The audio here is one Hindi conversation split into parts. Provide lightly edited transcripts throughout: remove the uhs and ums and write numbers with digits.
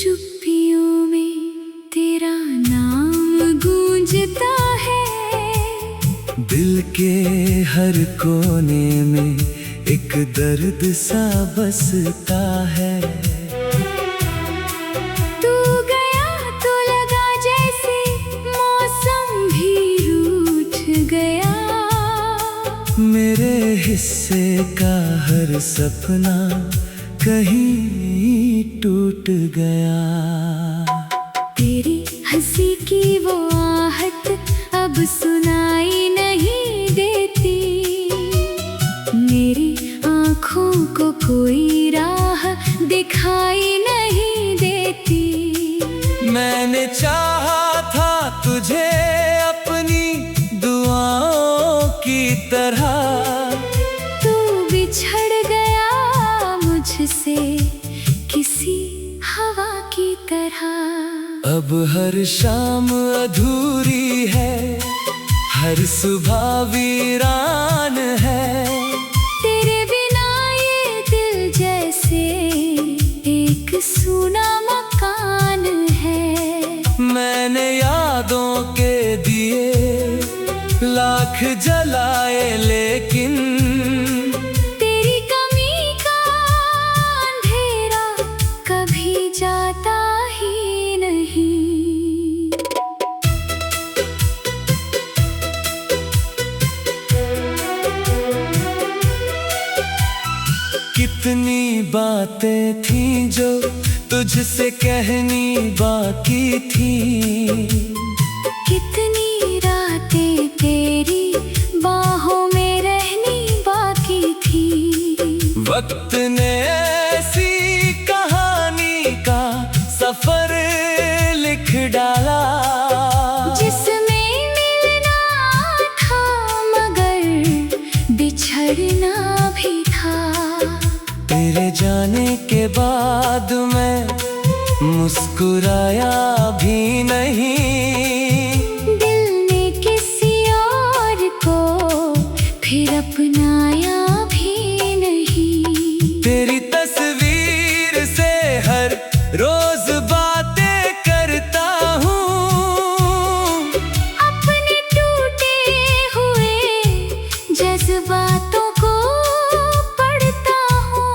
चुप्पियों में तेरा नाम गूंजता है। दिल के हर कोने में एक दर्द सा बसता है। तू गया तो लगा जैसे मौसम भी रूठ गया। मेरे हिस्से का हर सपना कहीं टूट गया। तेरी हंसी की वो आहट अब सुनाई नहीं देती। मेरी आँखों को कोई राह दिखाई नहीं देती। मैंने चाहा था तुझे अपनी दुआओं की तरह। तू बिछड़ गया मुझसे किसी हवा की तरह। अब हर शाम अधूरी है, हर सुबह वीरान है। तेरे बिना ये दिल जैसे एक सूना मकान है। मैंने यादों के दिए लाख जलाए, लेकिन तेरी कमी का अंधेरा कभी जाता ही नहीं। कितनी बातें थीं जो तुझसे कहनी बाकी थी। कितनी रातें तेरी बाहों में रहनी बाकी थी। वक्त ने ऐसी कहानी का सफर लिख डाला, जिसमें मिलना था मगर बिछड़ना भी था। तेरे जाने के बाद मैं मुस्कुराया भी नहीं। दिल ने किसी और को फिर अपनाया भी नहीं। तेरी तस्वीर से हर रोज बातें करता हूँ। अपने टूटे हुए जज्बातों को पढ़ता हूँ।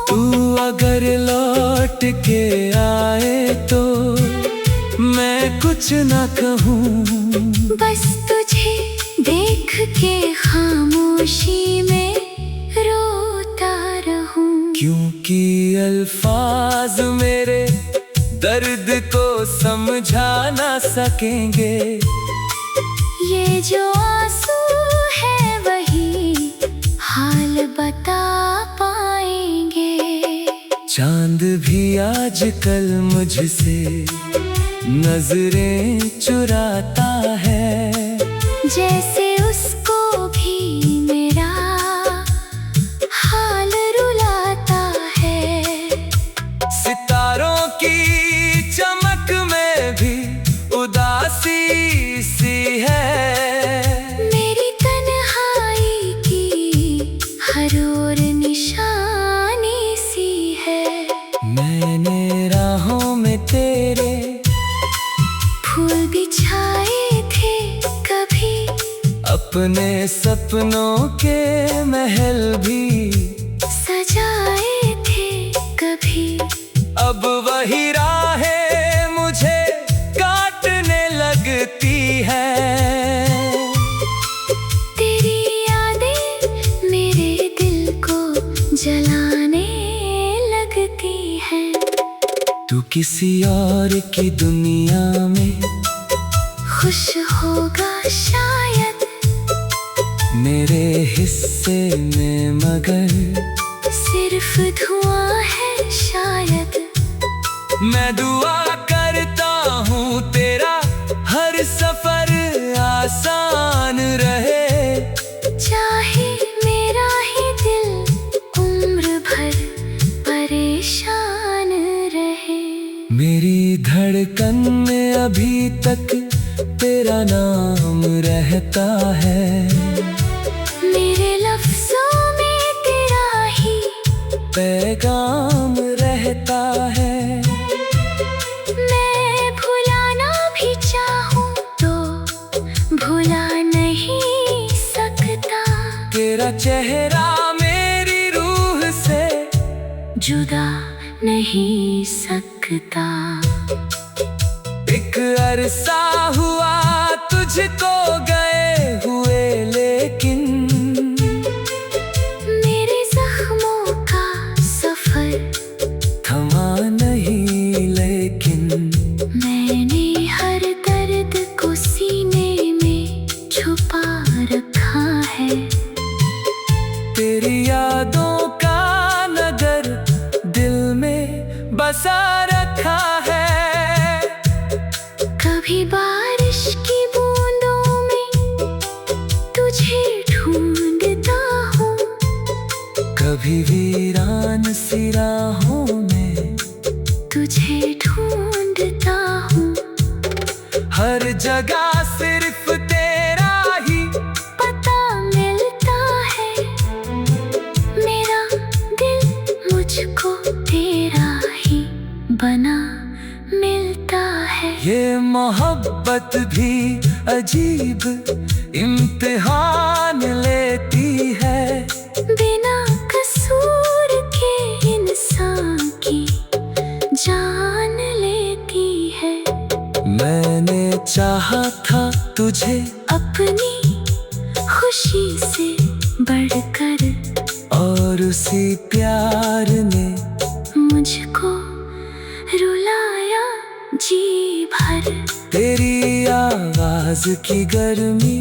तू अगर लौट के आए तो मैं कुछ न कहूँ। बस तुझे देख के खामोशी में रोता रहूं। क्योंकि अल्फाज मेरे दर्द को समझा ना सकेंगे। ये जो आंसू है वही हाल बता पाएंगे। चांद भी आजकल मुझसे नजरें चुराता है। जैसे उसको भी मेरा हाल रुलाता है। सितारों की चमक में भी उदासी सी है। मेरी तन्हाई की हर ओर निशानी सी है। मैंने राहों में तेरे फूल बिछाए थे कभी। अपने सपनों के महल भी सजाए थे कभी। अब वही राहें मुझे काटने लगती है। तेरी यादें मेरे दिल को जलाने लगती हैं। तू किसी और की दुनिया में खुश होगा शायद। मेरे हिस्से में मगर सिर्फ धुआं है शायद। मैं दुआ करता हूँ तेरा हर सफर आसान रहे। चाहे मेरा ही दिल उम्र भर परेशान रहे। मेरी धड़कन में अभी तक तेरा नाम रहता है। मेरे लफ्जों में तेरा ही पैगाम रहता है। तेरा चेहरा मेरी रूह से जुदा नहीं सकता। एक अरसा हुआ तुझको गए हुए, लेकिन मेरे जख्मों का सफर थमा नहीं। लेकिन मैंने हर दर्द को सीने में छुपा रखा है। तेरी यादों का नगर दिल में बसा रखा है। कभी बारिश की बूंदों में तुझे ढूंढता हूँ, कभी वीरान सी राहों में तुझे ढूंढता हूँ। हर जगह सिर्फ तेरा ही पता मिलता है। मेरा दिल मुझको तेरा ही बना मिलता है। ये मोहब्बत भी अजीब इम्तिहान लेती है। बिना कसूर के इंसान की जान लेती है। मैंने चाहा था तुझे अपनी खुशी से बढ़कर, और उसी प्यार ने मुझको रुलाया जी भर। तेरी आवाज की गर्मी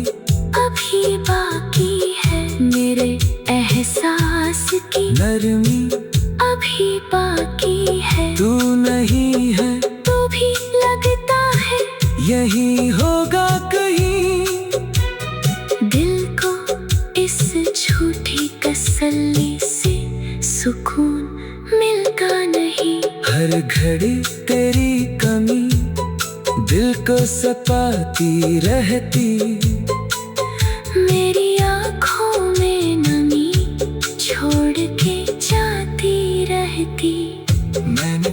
अभी बाकी है, मेरे एहसास की नरमी अभी बाकी है। तू नहीं है तो भी लगता है यही होगा कहीं। दिल को इस झूठी तसल्ली से सुकून मिलता नहीं। हर घड़ी तेरी कमी दिल को सताती रहती। मेरी आँखों में नमी छोड़ के जाती रहती। मैंने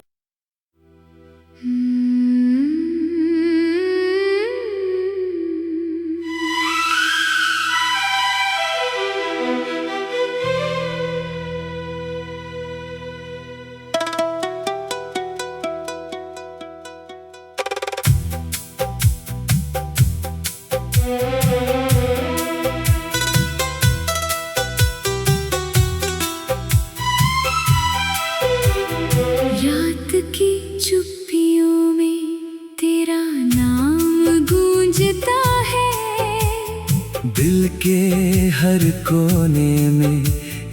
रात की चुप्पियों में तेरा नाम गूंजता है। दिल के हर कोने में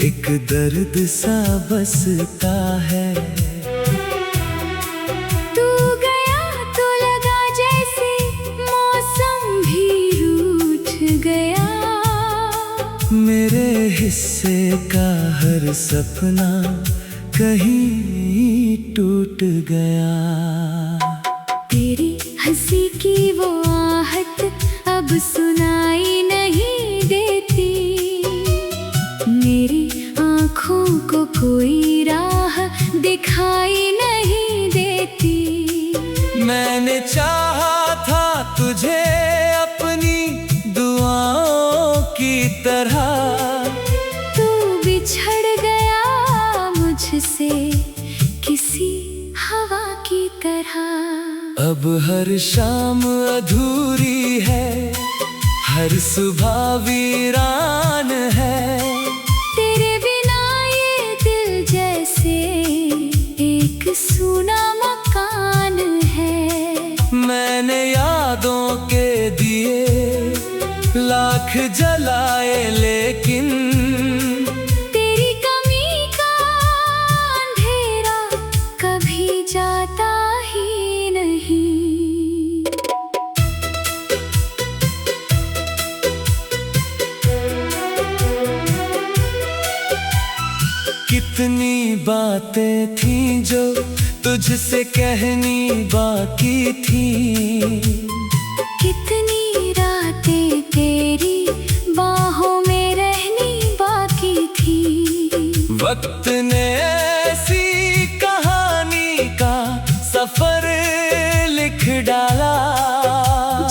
एक दर्द सा बसता है। तू गया तो लगा जैसे मौसम भी रूठ गया। मेरे हिस्से का हर सपना कहीं टूट गया। तेरी हंसी की वो आहट अब सुनाई नहीं देती। मेरी आँखों को कोई राह दिखाई नहीं देती। मैंने चाहा था तुझे अपनी दुआओं की तरह। तू बिछड़ गया मुझसे किसी हवा की तरह। अब हर शाम अधूरी है, हर सुबह वीरान है। तेरे बिना ये दिल जैसे एक सूना मकान है। मैंने यादों के दिए लाख जलाए, लेकिन तेरी कमी का अंधेरा कभी जाता ही नहीं। कितनी बातें थी जो तुझसे कहनी बाकी थी। कितनी रातें तेरी बाहों में रहनी बाकी थी। वक्त ने ऐसी कहानी का सफर लिख डाला,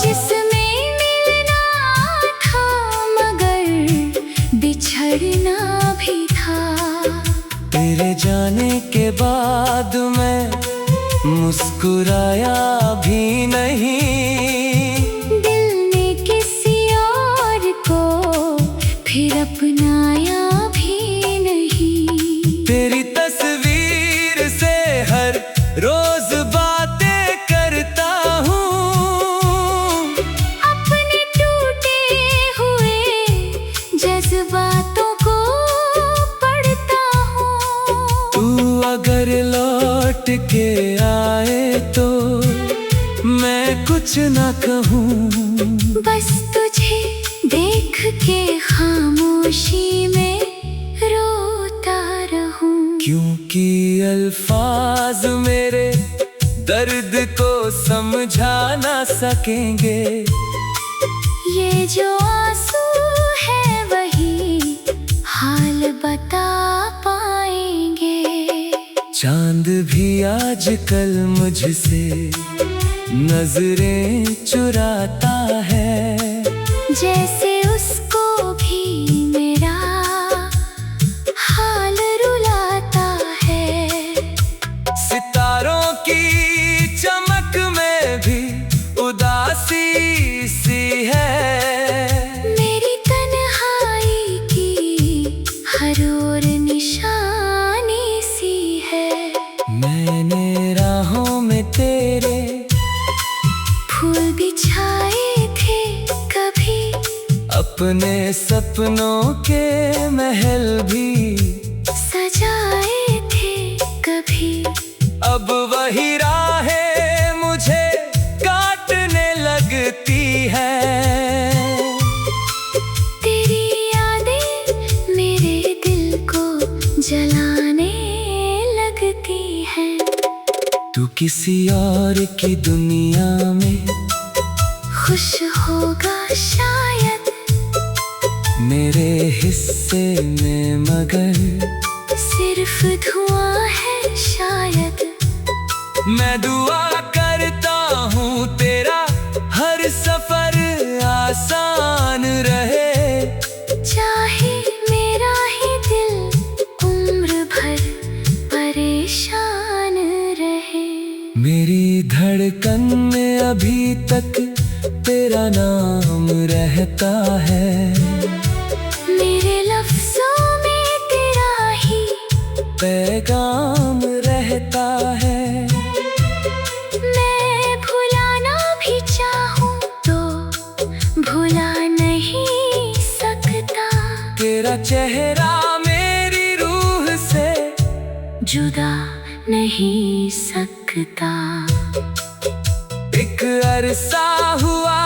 जिसमें मिलना था मगर बिछड़ बाद मैं मुस्कुराया भी नहीं। दिल ने किसी और को फिर अपनाया भी नहीं। तेरी तस्वीर से हर रोज बातें करता हूँ। अपने टूटे हुए जज्बातों को पढ़ता हूँ। तू अगर लौट के आए तो मैं कुछ ना कहूँ। बस तुझे देख के खामोशी में रोता रहूं। क्योंकि अल्फाज मेरे दर्द को समझा ना सकेंगे। ये जो आंसू है वही हाल बता पाएंगे। चांद भी आजकल मुझसे नजरें चुराता है। जैसे उसको भी मेरा हाल रुलाता है। सितारों की चमक में भी उदासी सी है। मेरी तन्हाई की हर ओर निशानी सी है। मैंने राहों में तेरे फूल बिछाए थे कभी। अपने सपनों के महल भी सजाए थे कभी। अब वही राहें मुझे काटने लगती है। तेरी यादें मेरे दिल को जलाने लगती हैं। तू किसी और की दुनिया में खुश होगा शायद। मेरे हिस्से में मगर सिर्फ धुआं है शायद। मैं दुआ करता हूँ तेरा हर सफर आसान रहे। चाहे मेरा ही दिल उम्र भर परेशान रहे। मेरी धड़कन में अभी तक तेरा नाम रहता है। मेरे लफ्जों में तेरा ही पैगाम रहता है। मैं भुलाना भी चाहूँ तो भुला नहीं सकता। तेरा चेहरा मेरी रूह से जुदा नहीं सकता। एक अरसा हुआ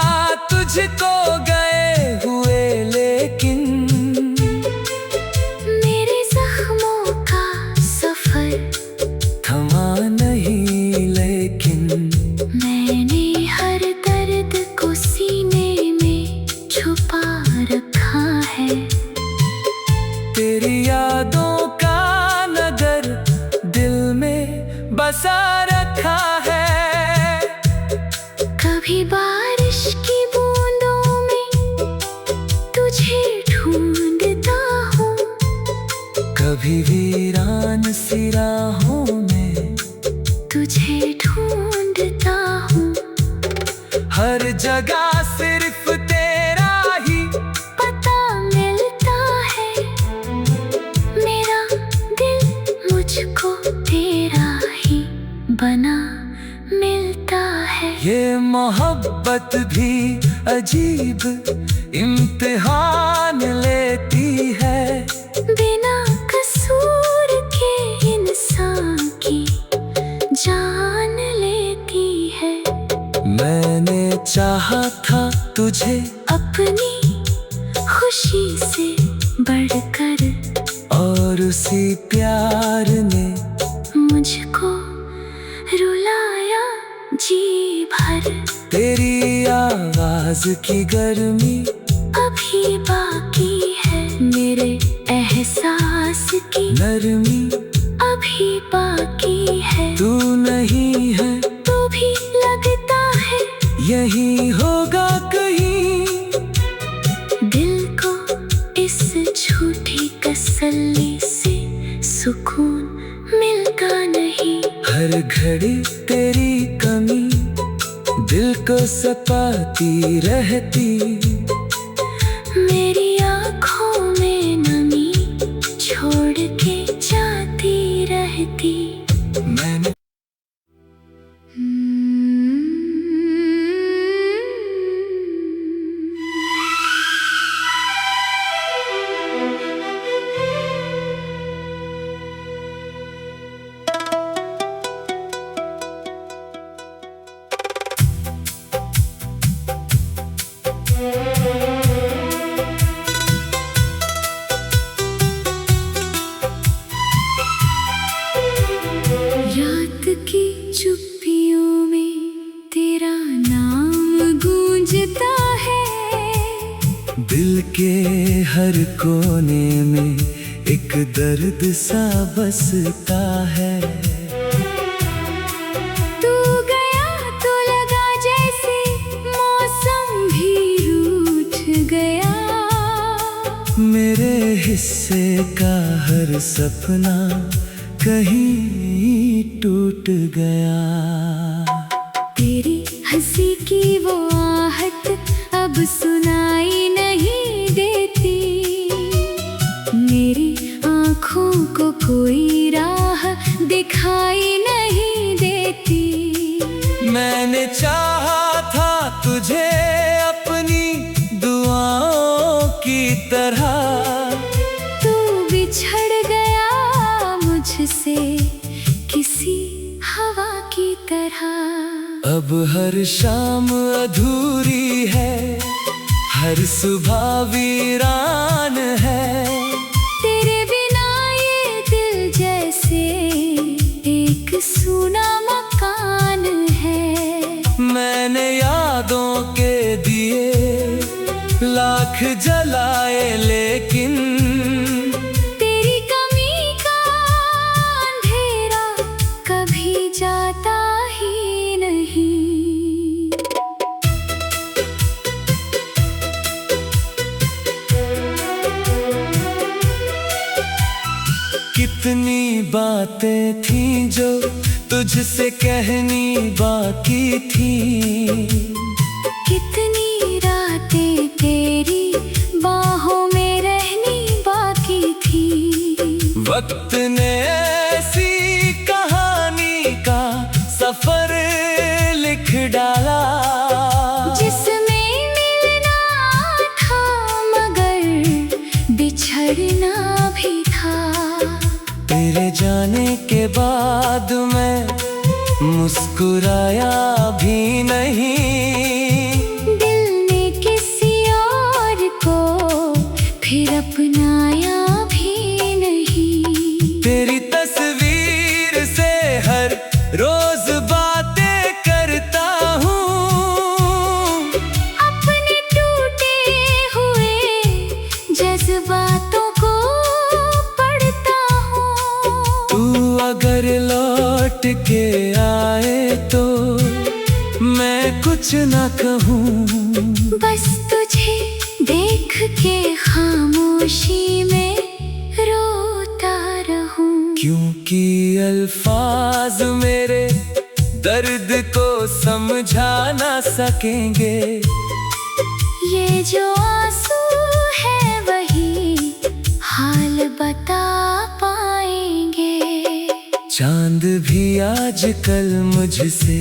तुझको गए हुए लेकिन मेरे जख्मों का सफर थमा नहीं। लेकिन मैंने हर दर्द को सीने में छुपा रखा है। तेरी यादों का नगर दिल में बसा रखा है। कभी बारिश की बूंदों में तुझे ढूंढता हूँ। कभी वीरान सी राहों में तुझे ढूंढता हूँ। हर जगह सिर्फ तेरा ही पता मिलता है। मेरा दिल मुझको तेरा ही बना मिलता है। ये मोहब्बत भी अजीब इम्तिहान लेती है। बिना कसूर के इंसान की जान लेती है। मैंने चाहा था तुझे अपनी खुशी से बढ़कर। और उसी प्यार ने मुझको रुलाया जी भर। तेरी आवाज की गर्मी अभी बाकी है। मेरे एहसास की नरमी अभी बाकी है। तू नहीं है तो भी लगता है यही होगा कहीं। दिल को इस झूठी तसल्ली से सुकून मिलता तेरी कमी दिल को सताती रहती। मेरी आँखों में नमी छोड़ के जाती रहती। मैंने रात की चुप्पियों में तेरा नाम गूंजता है। दिल के हर कोने में एक दर्द सा बसता है। तू गया तो लगा जैसे मौसम भी रूठ गया। मेरे हिस्से का हर सपना कहीं टूट गया। तेरी हंसी की वो आहट अब सुनाई नहीं देती। मेरी आँखों को कोई राह दिखाई नहीं देती। मैंने चाहा था तुझे अपनी दुआओं की तरह। तू बिछड़ गया मुझसे किसी हवा की तरह। अब हर शाम अधूरी है, हर सुबह वीरान है। तेरे बिना ये दिल जैसे एक सूना मकान है। मैंने यादों के दिए लाख जलाए लेकिन तेरी कमी का अंधेरा कभी जाता ही नहीं। कितनी बातें थीं जो तुझसे कहनी बाकी थी। कितनी रातें तेरी बाहों में रहनी बाकी थी। वक्त ने ऐसी कहानी का सफर लिख डाला जिसमें मिलना था मगर बिछड़ना भी था। तेरे जाने के बाद मैं मुस्कुराया भी नहीं। दिल ने किसी और को फिर अपनाया भी नहीं। तेरी तस्वीर से हर रोज बातें करता हूँ। अपने टूटे हुए जज्बातों को पढ़ता हूँ। तू अगर लौट के आए तो मैं कुछ ना कहूँ। बस तुझे देख के खामोशी में रोता रहूं। क्योंकि अल्फाज मेरे दर्द को समझा ना सकेंगे। ये जो आंसू है वही हाल बता पाएंगे। चांद भी आजकल मुझसे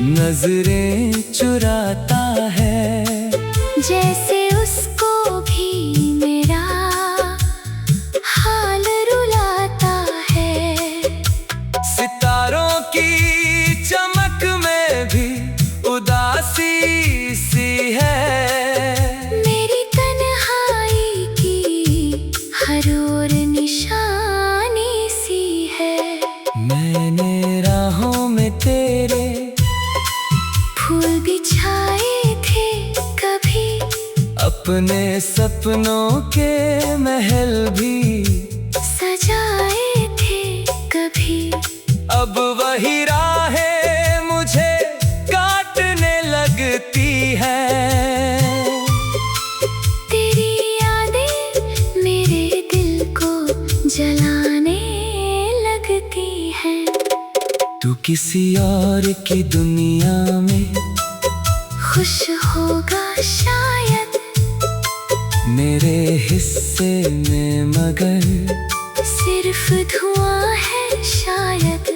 नजरें चुराता है। जैसे उसको भी मेरा हाल रुलाता है। सितारों की चमक में भी उदासी सी है। मेरी तन्हाई की हर ओर निशानी सी है। मैंने राहों में तेरे फूल बिछाए थे कभी। अपने सपनों के महल भी सजाए थे कभी। अब वही राहें मुझे काटने लगती है। तेरी यादें मेरे दिल को जलाने लगती हैं। तू किसी और की दुनिया में खुश होगा शायद, मेरे हिस्से में मगर सिर्फ धुआं है शायद।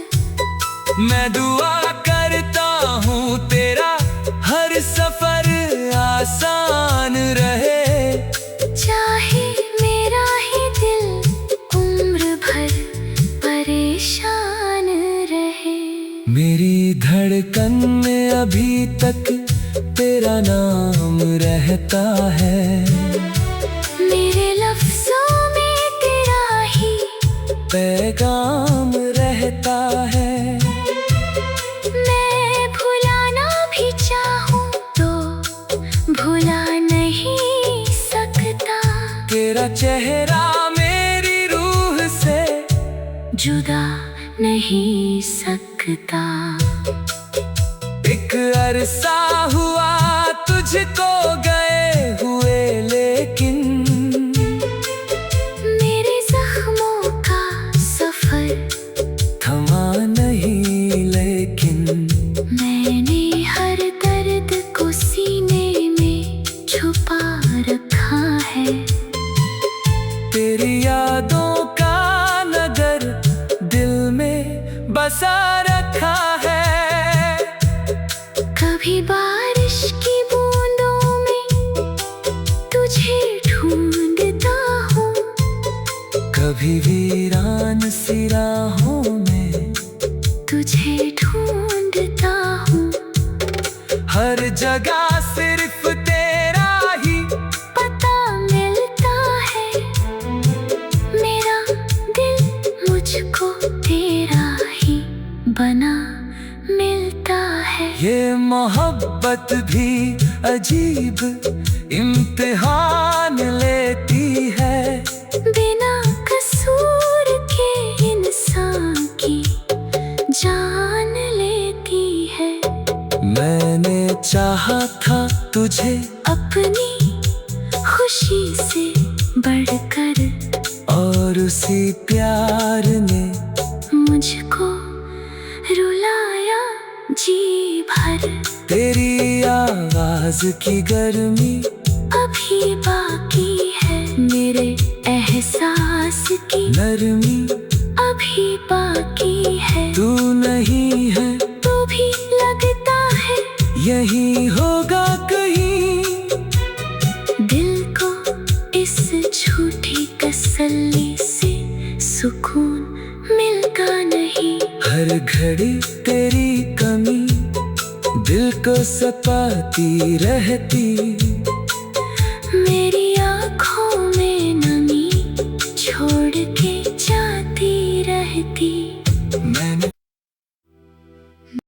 मैं दुआ करता हूँ तेरा हर सफर आसान रहे, चाहे मेरा ही दिल उम्र भर परेशान रहे। मेरी धड़कन में अभी तक तेरा नाम रहता है, मेरे लफ्जों में तेरा ही पैगाम रहता है। मैं भुलाना भी चाहूँ तो भुला नहीं सकता, तेरा चेहरा मेरी रूह से जुदा नहीं सकता। एक अरसा हुआ तुझको गए हुए, लेकिन मेरे जख्मों का सफर थमा नहीं। लेकिन मैंने हर दर्द को सीने में छुपा रखा है, तेरी यादों का नगर दिल में बसा रखा है। कभी बारिश की बूंदों में तुझे ढूंढता हूँ, कभी वीरान सी राहों में तुझे ढूंढता हूँ। हर जगह सिर्फ तेरा ही पता मिलता है, मेरा दिल मुझको तेरा ही बना मिलता है। ये मोहब्बत भी अजीब इम्तिहान लेती है, बिना कसूर के इंसान की जान लेती है। मैंने चाहा था तुझे अपनी खुशी से बढ़कर, और उसी प्यार ने मुझको रुलाया जी भर। तेरी आवाज की गर्मी अभी बाकी है, मेरे एहसास की नरमी अभी बाकी है। तू नहीं है तो भी लगता है यही होगा कहीं, दिल को इस झूठी तसल्ली से सुकून मिलता नहीं। हर घड़ी तेरी कमी दिल को सताती रहती।